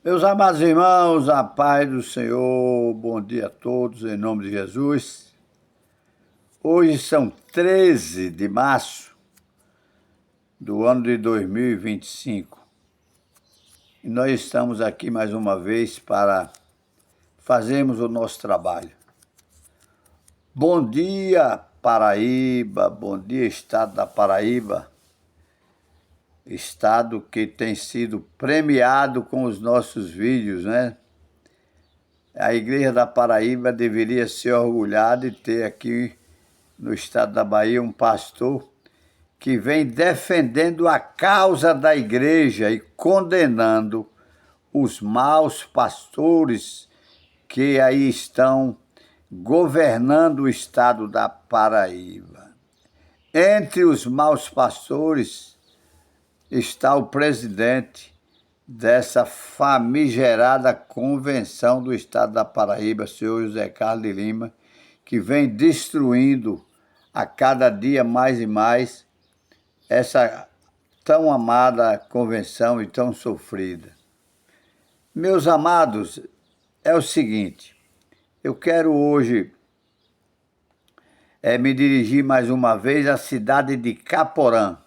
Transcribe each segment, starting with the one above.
Meus amados irmãos, a paz do Senhor, bom dia a todos, em nome de Jesus. Hoje são 13 de março do ano de 2025 e nós estamos aqui mais uma vez para fazermos o nosso trabalho. Bom dia, Paraíba, bom dia, Estado da Paraíba, Estado que tem sido premiado com os nossos vídeos, né? A Igreja da Paraíba deveria ser orgulhada de ter aqui no estado da Bahia um pastor que vem defendendo a causa da igreja e condenando os maus pastores que aí estão governando o estado da Paraíba. Entre os maus pastores está o presidente dessa famigerada convenção do estado da Paraíba, senhor José Carlos de Lima, que vem destruindo a cada dia mais e mais essa tão amada convenção e tão sofrida. Meus amados, é o seguinte, eu quero hoje me dirigir mais uma vez à cidade de Caporã.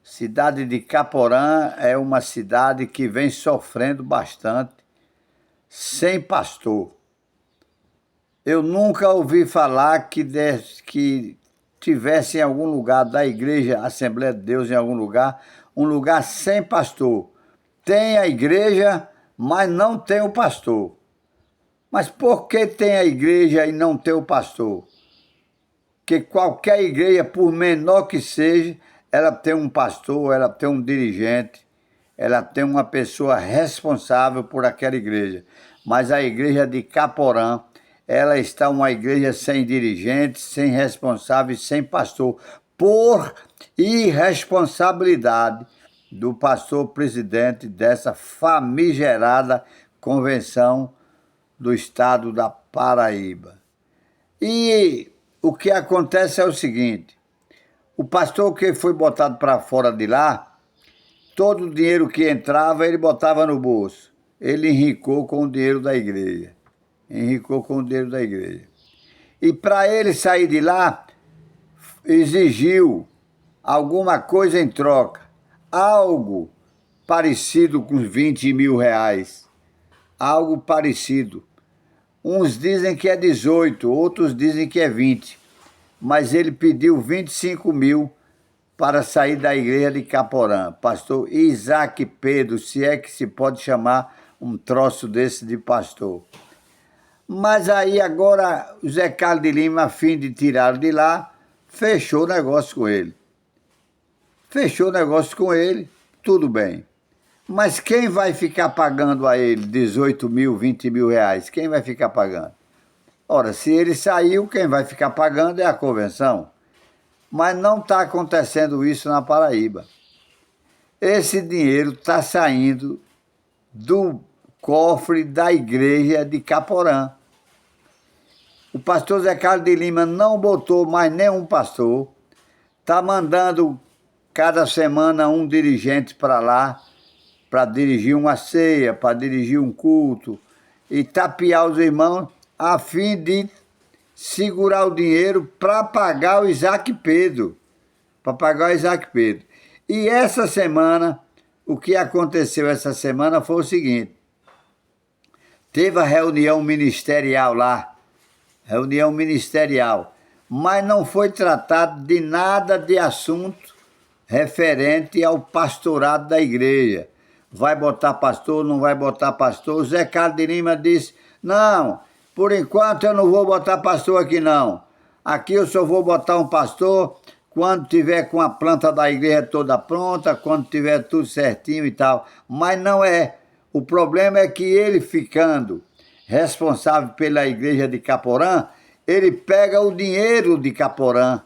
Cidade de Caporã é uma cidade que vem sofrendo bastante, sem pastor. Eu nunca ouvi falar que tivesse em algum lugar da igreja, Assembleia de Deus, em algum lugar, um lugar sem pastor. Tem a igreja, mas não tem o pastor. Mas por que tem a igreja e não tem o pastor? Porque qualquer igreja, por menor que seja, ela tem um pastor, ela tem um dirigente, ela tem uma pessoa responsável por aquela igreja. Mas a igreja de Caporã, ela está uma igreja sem dirigente, sem responsável, sem pastor, por irresponsabilidade do pastor presidente dessa famigerada convenção do estado da Paraíba. E o que acontece é o seguinte, o pastor que foi botado para fora de lá, todo o dinheiro que entrava ele botava no bolso. Ele enricou com o dinheiro da igreja. Enricou com o dinheiro da igreja. E para ele sair de lá, exigiu alguma coisa em troca. Algo parecido com 20 mil reais. Algo parecido. Uns dizem que é 18, outros dizem que é 20. Mas ele pediu 25 mil para sair da igreja de Caporã. Pastor Isaac Pedro, se é que se pode chamar um troço desse de pastor. Mas aí agora o Zé Carlos de Lima, a fim de tirá-lo de lá, fechou o negócio com ele. Fechou o negócio com ele, tudo bem. Mas quem vai ficar pagando a ele 18 mil, 20 mil reais? Quem vai ficar pagando? Ora, se ele saiu, quem vai ficar pagando é a convenção. Mas não está acontecendo isso na Paraíba. Esse dinheiro está saindo do cofre da igreja de Caporã. O pastor Zé Carlos de Lima não botou mais nenhum pastor, está mandando cada semana um dirigente para lá, para dirigir uma ceia, para dirigir um culto, e tapear os irmãos, a fim de segurar o dinheiro para pagar o Isaac Pedro. Para pagar o Isaac Pedro. E essa semana, o que aconteceu essa semana foi o seguinte. Teve a reunião ministerial lá. Reunião ministerial. Mas não foi tratado de nada de assunto referente ao pastorado da igreja. Vai botar pastor, não vai botar pastor? O Zé Carlos de Lima disse, não, por enquanto eu não vou botar pastor aqui não. Aqui eu só vou botar um pastor quando tiver com a planta da igreja toda pronta, quando tiver tudo certinho e tal. Mas não é. O problema é que ele ficando responsável pela igreja de Caporã, ele pega o dinheiro de Caporã,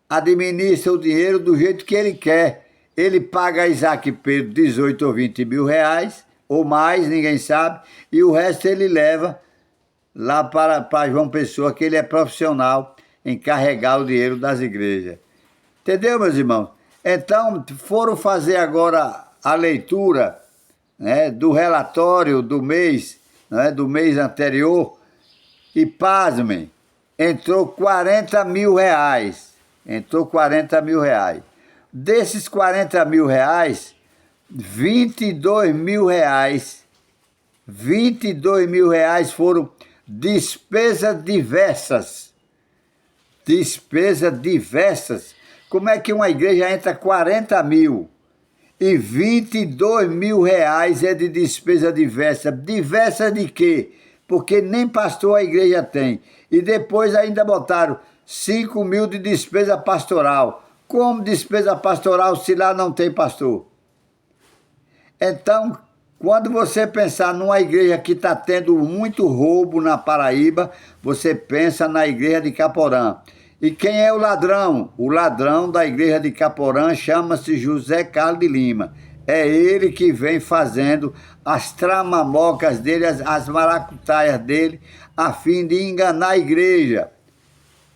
administra o dinheiro do jeito que ele quer. Ele paga a Isaac Pedro 18 ou 20 mil reais, ou mais, ninguém sabe, e o resto ele leva lá para João Pessoa, que ele é profissional em carregar o dinheiro das igrejas. Entendeu, meus irmãos? Então, foram fazer agora a leitura né, do relatório do mês, né, do mês anterior, e pasmem, entrou 40 mil reais. Entrou 40 mil reais. Desses 40 mil reais, 22 mil reais, 22 mil reais foram despesas diversas. Despesas diversas. Como é que uma igreja entra 40 mil e 22 mil reais é de despesa diversa? Diversa de quê? Porque nem pastor a igreja tem. E depois ainda botaram 5 mil de despesa pastoral. Como despesa pastoral se lá não tem pastor? Então, quando você pensar numa igreja que está tendo muito roubo na Paraíba, você pensa na igreja de Caporã. E quem é o ladrão? O ladrão da igreja de Caporã chama-se José Carlos de Lima. É ele que vem fazendo as tramamocas dele, as maracutaias dele, a fim de enganar a igreja.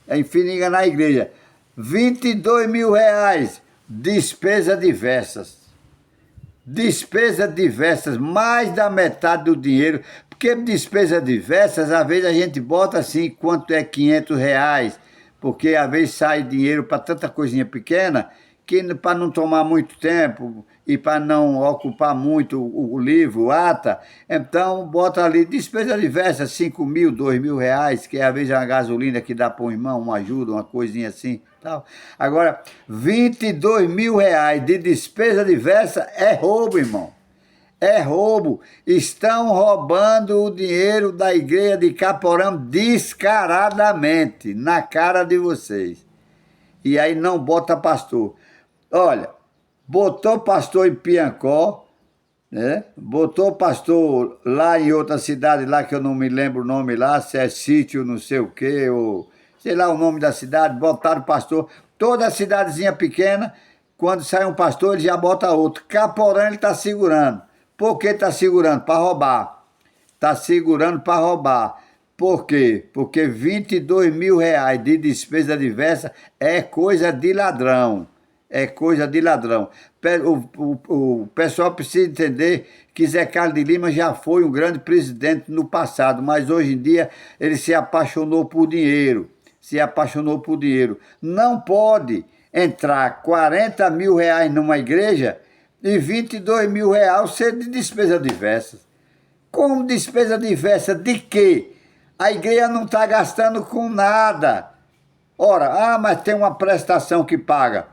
A fim de enganar a igreja. 22 mil reais, despesas diversas. Despesas diversas, mais da metade do dinheiro, porque despesas diversas, às vezes a gente bota assim, quanto é 500 reais, porque às vezes sai dinheiro para tanta coisinha pequena, que para não tomar muito tempo e para não ocupar muito o livro, o ata, então bota ali despesa diversas, 5 mil, 2 mil reais, que às vezes é uma gasolina que dá para um irmão, uma ajuda, uma coisinha assim. Tal. Agora, 22 mil reais de despesa diversa é roubo, irmão. É roubo. Estão roubando o dinheiro da igreja de Caporã descaradamente, na cara de vocês. E aí não bota pastor. Olha, botou pastor em Piancó, né? Botou pastor lá em outra cidade, lá que eu não me lembro o nome lá, se é sítio não sei o quê, ou sei lá o nome da cidade, botaram pastor. Toda cidadezinha pequena, quando sai um pastor, ele já bota outro. Caporã ele está segurando. Por que está segurando? Para roubar. Está segurando para roubar. Por quê? Porque 22 mil reais de despesa diversa é coisa de ladrão. É coisa de ladrão. O pessoal precisa entender que Zé Carlos de Lima já foi um grande presidente no passado, mas hoje em dia ele se apaixonou por dinheiro. Se apaixonou por dinheiro. Não pode entrar 40 mil reais numa igreja e 22 mil reais ser de despesa diversas. Como despesa diversa de quê? A igreja não está gastando com nada. Ora, mas tem uma prestação que paga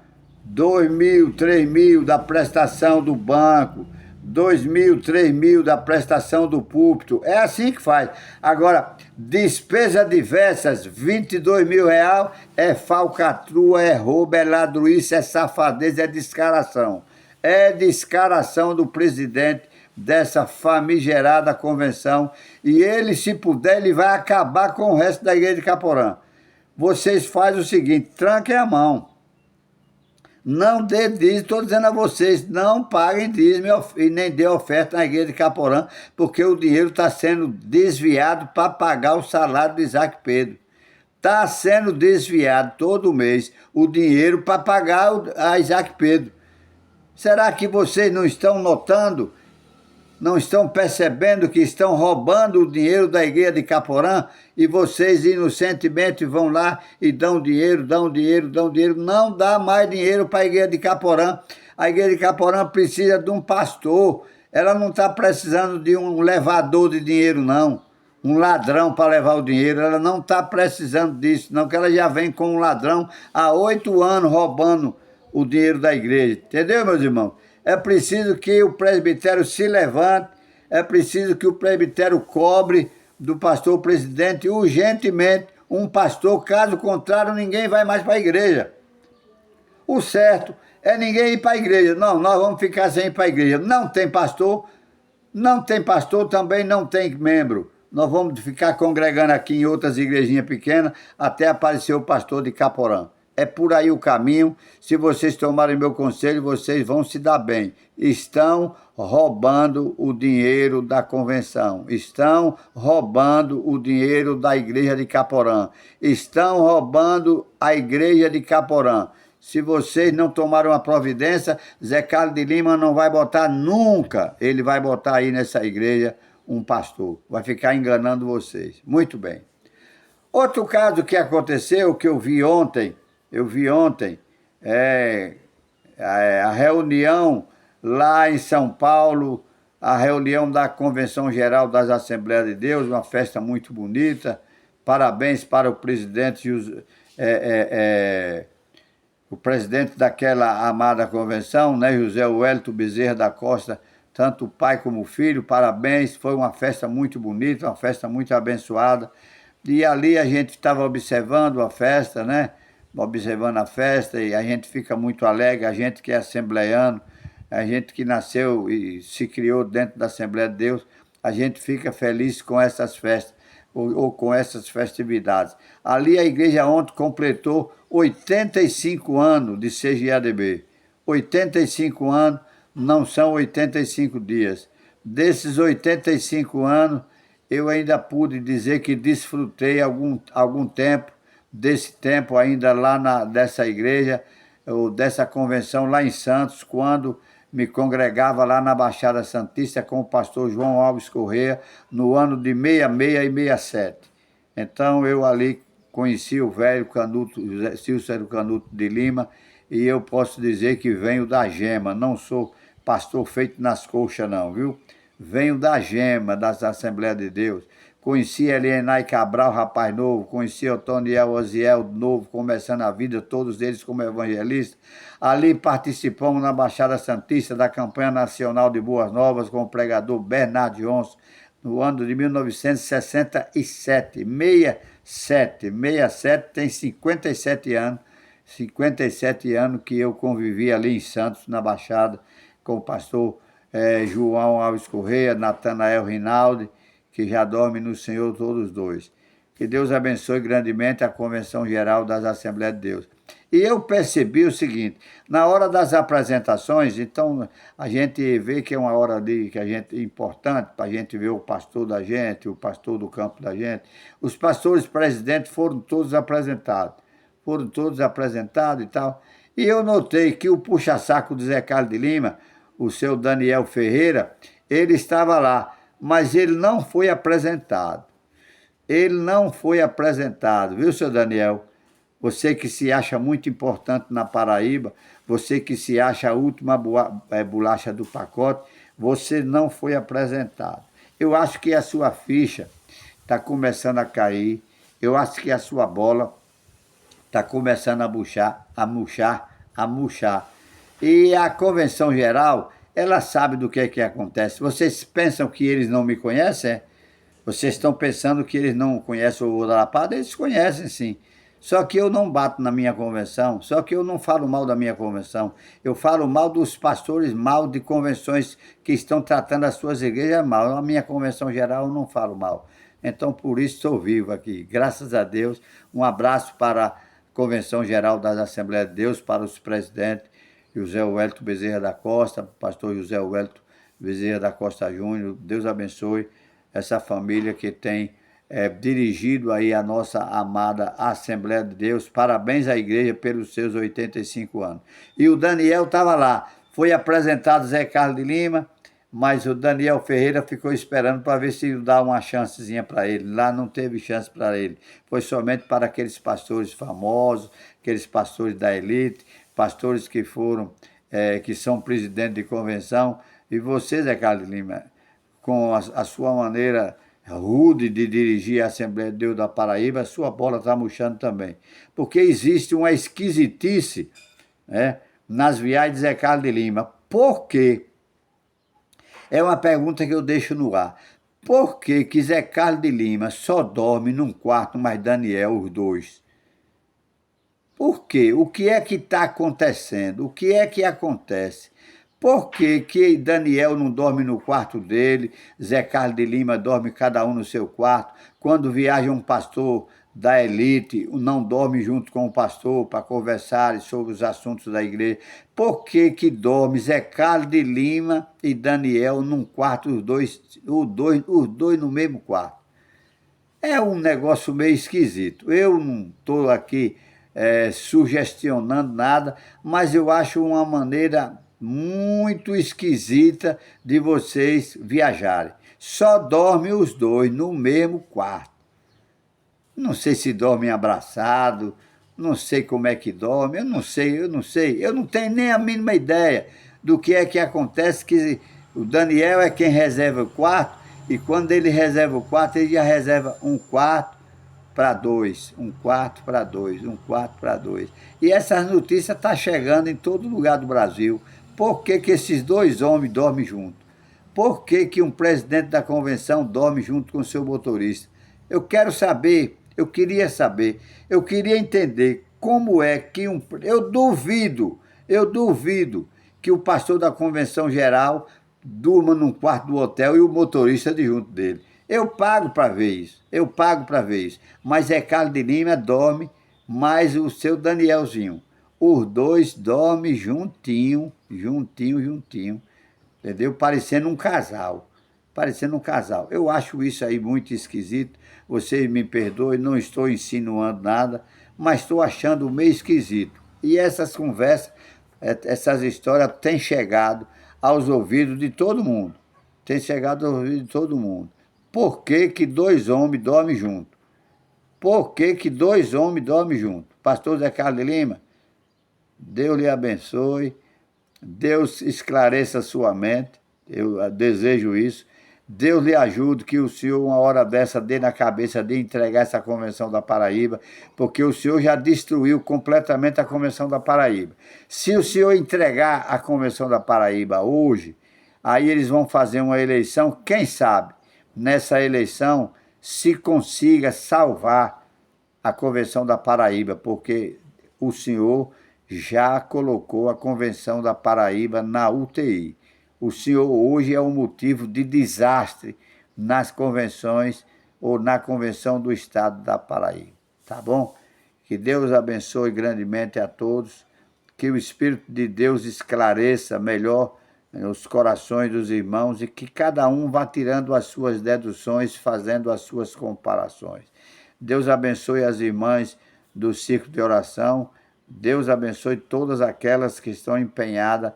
2 mil, 3 mil da prestação do banco, 2 mil, 3 mil da prestação do púlpito. É assim que faz. Agora, despesa diversas, 22 mil reais, é falcatrua, é roubo, é ladruíce, é safadeza, é descaração. É descaração do presidente dessa famigerada convenção. E ele, se puder, ele vai acabar com o resto da igreja de Caporã. Vocês fazem o seguinte, tranquem a mão. Não dê dízimo, estou dizendo a vocês, não paguem dízimo e nem dê oferta na igreja de Caporã, porque o dinheiro está sendo desviado para pagar o salário de Isaac Pedro. Está sendo desviado todo mês o dinheiro para pagar a Isaac Pedro. Será que vocês não estão notando? Não estão percebendo que estão roubando o dinheiro da igreja de Caporã e vocês inocentemente vão lá e dão dinheiro, dão dinheiro, dão dinheiro. Não dá mais dinheiro para a igreja de Caporã. A igreja de Caporã precisa de um pastor. Ela não está precisando de um levador de dinheiro, não. Um ladrão para levar o dinheiro. Ela não está precisando disso, não, que ela já vem com um ladrão há 8 anos roubando o dinheiro da igreja. Entendeu, meus irmãos? É preciso que o presbitério se levante, é preciso que o presbitério cobre do pastor presidente urgentemente um pastor, caso contrário ninguém vai mais para a igreja. O certo é ninguém ir para a igreja. Não, nós vamos ficar sem ir para a igreja. Não tem pastor, também não tem membro. Nós vamos ficar congregando aqui em outras igrejinhas pequenas até aparecer o pastor de Caporã. É por aí o caminho. Se vocês tomarem meu conselho, vocês vão se dar bem. Estão roubando o dinheiro da convenção. Estão roubando o dinheiro da igreja de Caporã. Estão roubando a igreja de Caporã. Se vocês não tomarem uma providência, Zé Carlos de Lima não vai botar nunca. Ele vai botar aí nessa igreja um pastor. Vai ficar enganando vocês. Muito bem. Outro caso que aconteceu, que eu vi ontem, é, a reunião lá em São Paulo, a reunião da Convenção Geral das Assembleias de Deus, uma festa muito bonita. Parabéns para o presidente, o presidente daquela amada convenção, né, José Wellington Bezerra da Costa, tanto o pai como o filho, parabéns, foi uma festa muito bonita, uma festa muito abençoada. E ali a gente estava observando a festa, né? Observando a festa e a gente fica muito alegre, a gente que é assembleiano, a gente que nasceu e se criou dentro da Assembleia de Deus, a gente fica feliz com essas festas ou com essas festividades. Ali a igreja ontem completou 85 anos de CGADB. 85 anos não são 85 dias. Desses 85 anos, eu ainda pude dizer que desfrutei algum tempo, desse tempo ainda lá dessa igreja, ou dessa convenção lá em Santos, quando me congregava lá na Baixada Santista com o pastor João Alves Corrêa, no ano de 66 e 67. Então eu ali conheci o velho Canuto, Cícero Canuto de Lima, e eu posso dizer que venho da gema, não sou pastor feito nas coxas não, viu? Venho da gema, das Assembleias de Deus. Conheci Elienay Cabral, rapaz novo, conheci Otoniel Oziel, novo, começando a vida, todos eles como evangelistas. Ali participamos na Baixada Santista da campanha nacional de Boas Novas com o pregador Bernardo Johnson, no ano de 1967. 67 tem 57 anos. 57 anos que eu convivi ali em Santos, na Baixada, com o pastor João Alves Corrêa, Natanael Rinaldi, que já dorme no Senhor todos dois. Que Deus abençoe grandemente a Convenção Geral das Assembleias de Deus. E eu percebi o seguinte, na hora das apresentações, então a gente vê que é uma hora ali que a gente importante para a gente ver o pastor da gente, o pastor do campo da gente. Os pastores presidentes foram todos apresentados e tal. E eu notei que o puxa-saco do Zé Carlos de Lima, o seu Daniel Ferreira, ele estava lá, mas ele não foi apresentado. Ele não foi apresentado, viu, seu Daniel? Você que se acha muito importante na Paraíba, você que se acha a última bolacha do pacote, você não foi apresentado. Eu acho que a sua ficha está começando a cair, eu acho que a sua bola está começando a murchar. E a Convenção Geral, ela sabe do que é que acontece. Vocês pensam que eles não me conhecem? É? Vocês estão pensando que eles não conhecem o Lapada? Eles conhecem sim. Só que eu não bato na minha convenção, só que eu não falo mal da minha convenção. Eu falo mal dos pastores, mal de convenções que estão tratando as suas igrejas mal. A minha convenção geral eu não falo mal. Então, por isso estou vivo aqui. Graças a Deus. Um abraço para a Convenção Geral das Assembleias de Deus, para os presidentes, José Wellington Bezerra da Costa, pastor José Wellington Bezerra da Costa Júnior. Deus abençoe essa família que tem dirigido aí a nossa amada Assembleia de Deus. Parabéns à igreja pelos seus 85 anos. E o Daniel estava lá. Foi apresentado Zé Carlos de Lima, mas o Daniel Ferreira ficou esperando para ver se dá uma chancezinha para ele. Lá não teve chance para ele. Foi somente para aqueles pastores famosos, aqueles pastores da elite, pastores que foram, que são presidente de convenção. E você, Zé Carlos de Lima, com a sua maneira rude de dirigir a Assembleia de Deus da Paraíba, a sua bola está murchando também. Porque existe uma esquisitice, né, nas viagens de Zé Carlos de Lima. Por quê? É uma pergunta que eu deixo no ar. Por que Zé Carlos de Lima só dorme num quarto, mais Daniel, os dois? Por quê? O que é que está acontecendo? O que é que acontece? Por que Daniel não dorme no quarto dele, Zé Carlos de Lima dorme cada um no seu quarto? Quando viaja um pastor da elite, não dorme junto com o pastor para conversar sobre os assuntos da igreja. Por que dorme Zé Carlos de Lima e Daniel num quarto, os dois no mesmo quarto? É um negócio meio esquisito. Eu não estou aqui sugestionando nada, mas eu acho uma maneira muito esquisita de vocês viajarem. Só dormem os dois no mesmo quarto. Não sei se dormem abraçado, não sei como é que dorme, eu não tenho nem a mínima ideia do que é que acontece, que o Daniel é quem reserva o quarto, e quando ele reserva o quarto, ele já reserva um quarto para dois, um quarto para dois, um quarto para dois. E essas notícias estão chegando em todo lugar do Brasil. Por que que esses dois homens dormem juntos? Por que que um presidente da convenção dorme junto com o seu motorista? Eu quero saber, eu queria entender como é que eu duvido que o pastor da convenção geral durma num quarto do hotel e o motorista de junto dele. Eu pago para ver isso, eu pago para ver isso. Mas Zé Carlos de Lima dorme, mais o seu Danielzinho. Os dois dormem juntinho, juntinho, juntinho, entendeu? Parecendo um casal, parecendo um casal. Eu acho isso aí muito esquisito. Vocês me perdoem, não estou insinuando nada, mas estou achando meio esquisito. E essas conversas, essas histórias têm chegado aos ouvidos de todo mundo. Tem chegado aos ouvidos de todo mundo. Por que que dois homens dormem juntos? Por que que dois homens dormem juntos? Pastor Zé Carlos de Lima, Deus lhe abençoe, Deus esclareça a sua mente, eu desejo isso. Deus lhe ajude, que o senhor, uma hora dessa, dê na cabeça de entregar essa Convenção da Paraíba, porque o senhor já destruiu completamente a Convenção da Paraíba. Se o senhor entregar a Convenção da Paraíba hoje, aí eles vão fazer uma eleição, quem sabe, nessa eleição, se consiga salvar a Convenção da Paraíba, porque o senhor já colocou a Convenção da Paraíba na UTI. O senhor hoje é um motivo de desastre nas convenções ou na Convenção do Estado da Paraíba. Tá bom? Que Deus abençoe grandemente a todos, que o Espírito de Deus esclareça melhor os corações dos irmãos e que cada um vá tirando as suas deduções, fazendo as suas comparações. Deus abençoe as irmãs do Círculo de Oração. Deus abençoe todas aquelas que estão empenhadas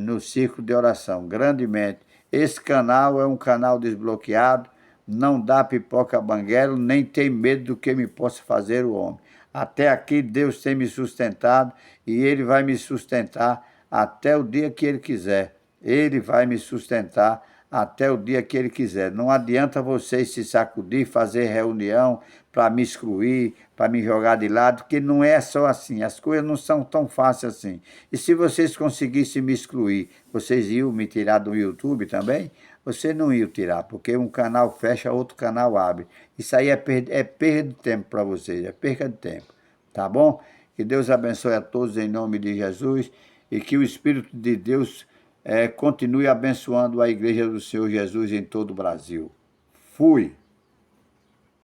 no Círculo de Oração, grandemente. Esse canal é um canal desbloqueado, não dá pipoca banguelo, nem tem medo do que me possa fazer o homem. Até aqui Deus tem me sustentado e Ele vai me sustentar até o dia que Ele quiser. Ele vai me sustentar até o dia que Ele quiser. Não adianta vocês se sacudir, fazer reunião para me excluir, para me jogar de lado, porque não é só assim, as coisas não são tão fáceis assim. E se vocês conseguissem me excluir, vocês iam me tirar do YouTube também? Você não ia tirar, porque um canal fecha, outro canal abre. Isso aí é perda de tempo para vocês, é perda de tempo, tá bom? Que Deus abençoe a todos em nome de Jesus e que o Espírito de Deus continue abençoando a Igreja do Senhor Jesus em todo o Brasil. Fui!